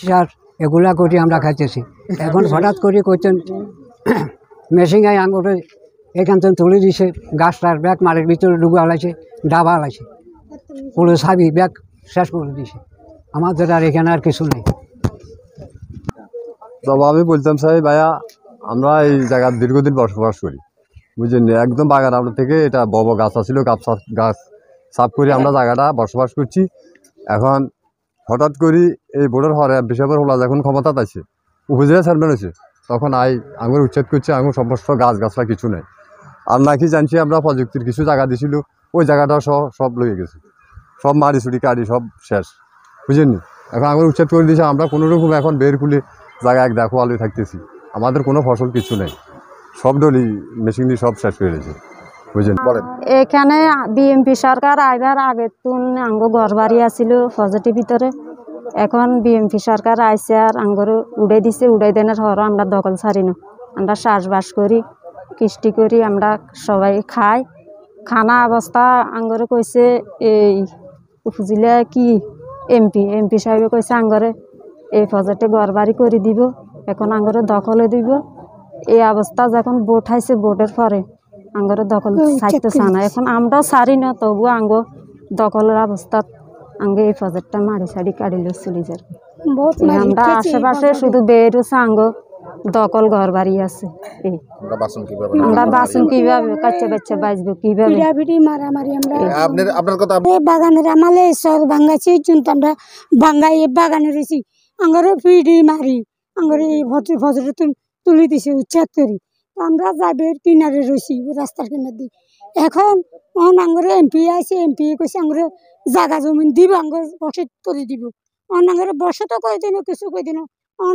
সার এগুলা করি আমরা খাইতেছি। এখন হঠাৎ করে করছেন মেশিনায় আঙুরে এখান থেকে তুলে দিছে, গাছটার ব্যাগ মাটির ভিতরে ডুবে আলাইছে, ডাবা আলাইছে, পুরো সাবি ব্যাগ শেষ করে দিছে। আমাদের আর এখানে আর কিছু নেই। তবে আমি বলতাম সাহেব ভাইয়া, আমরা এই জায়গার দীর্ঘদিন বসবাস করি, বুঝলেন, একদম বাগান আমরা থেকে এটা বড় গাছ আছিল, গাছ সাফ করে আমরা জায়গাটা বসবাস করছি। এখন হঠাৎ করে এই বোর্ডের হরে বিশাপের হলা যখন ক্ষমতাত আছে, উপজেলা চেয়ারম্যান হয়েছে, তখন আঙুর উচ্ছেদ করছে, আঙুর সমস্ত গাছরা কিছু নেই। আর নাকি জানছি আমরা প্রযুক্তির কিছু জায়গা দিছিল, ওই জায়গাটা সব লয়ে গেছে, সব মারি ছুটি কাটি সব শেষ, বুঝলেন। এখন আঙুর উচ্ছেদ করে দিয়েছে, আমরা কোনোরকম এখন বের খুলে জায়গা এক দেখো আলুই থাকতেছি, আমাদের কোনো ফসল কিছু নেই, সব ডলি মেশিন দিয়ে সব শেষ হয়ে গেছে, বুঝলেন। এখানে বিএমপি সরকার আইবার আগে তুন আঙ্গ ঘর বাড়ি আসিল ফজেটির ভিতরে, এখন বিএমপি সরকার আইসে আর আঙ্গর উড়াই দিছে, উড়াই দেনের হর আমরা দখল ছাড়িনো, আমরা চাষবাস করি, কৃষ্টি করি, আমরা সবাই খাই। খানা অবস্থা আঙ্গরে কইছে এই উপজেলা কি এমপি সাহেবে কইছে আঙ্গরে এই প্রজেক্টে ঘর বাড়ি করে দিব, এখন আঙ্গরে দখলে দিব। এই অবস্থা যখন ভোট হাইছে, ভোটের পরে আঙ্গরে দখল ছাড়তে চায় না, এখন আমরাও ছাড়ি না, তবু আঙ্গ দখলের অবস্থাত আঙ্গে এই প্রজেক্টটা মারি সারি কাটিলে চলে যাবে। আমরা আশেপাশে শুধু বেরোছে আঙ্গ দখল ঘর বাড়ি আছে, আমরা বাঁচুন কিভাবে, কাচ্চা বাচ্চা বাঁচবো কিভাবে, বাগানের আমালে সর ভাঙ্গাছি, আমরা ভাঙ্গাই বাগানে রয়েছি, আঙ্গরে ফিডি মারি, আঙ্গরে ফজরে তুলে দিছে উচ্ছেদ করি, আমরা যাবে কিনারে রয়েছি রাস্তার কিনার দিয়ে। এখন আঙ্গরে এমপি আছে, এমপি কইছে আঙ্গরে জাগা জমিন দিব, আঙ্গর বসে তুলে দিব, আঙ্গরে বসে তো কই দিন কিছু কই দিন,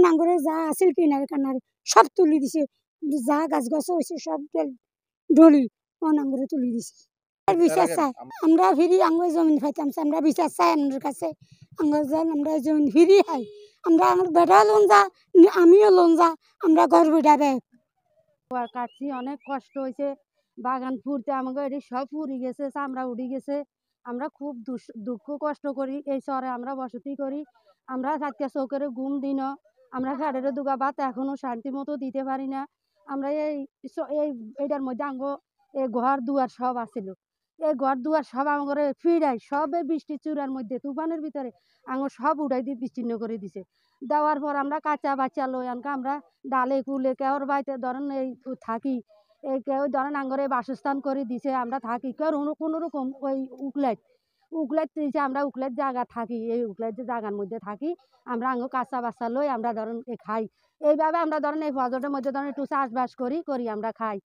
আঙ্গরে যা আছিল কিনারে কানারে সব তুলে দিছে, যা গাছ গাছ হয়েছে সব ডলি আঙ্গরে তুলে দিছে। বিচার চাই আমরা ফিরি, আঙ্গুর জমিন পাইতাম, আমরা বিচার চাই আপনার কাছে, আঙ্গুর আমরা জমিন ফিরি খাই, আমরা আমার বেটাও লোন যা, আমিও লোন যা, আমরা ঘর বেটা দেয় কাটছি, অনেক কষ্ট হয়েছে, বাগান ফুরতে আমাকে এটি সব ফুরি গেছে, চামড়া উঠে গেছে, আমরা খুব দুঃখ কষ্ট করি, এই শহরে আমরা বসতি করি, আমরা থাকতে চৌকের ঘুম দিন, আমরা ফ্যাটের দুগা ভাত এখনো শান্তি মতো দিতে পারি না। আমরা এইটার মধ্যে আঙ্গ এই ঘর দুয়ার সব আসিল, এই ঘর দুয়ার সব আমার ফিরাই সবে বৃষ্টির চূড়ার মধ্যে তুফানের ভিতরে আঙুর সব উড়াই দিয়ে বিচ্ছিন্ন করে দিছে। দেওয়ার পর আমরা কাঁচা বাচ্চা লই আনকা আমরা ডালে কুলে কেউর বাড়িতে ধরেন এই থাকি, এই কেউ ধরেন আঙ্গরে বাসস্থান করে দিছে, আমরা থাকি কেউ কোনো রকম ওই উকলাইট দিয়েছে, আমরা উকলাইট জায়গা থাকি, এই উকলাইট যে জায়গার মধ্যে থাকি, আমরা আঙ্গ কাঁচা বাচ্চা লই আমরা ধরেন খাই। এইভাবে আমরা ধরেন এই ফজরের মধ্যে ধরেন একটু চাষবাস করি আমরা খাই।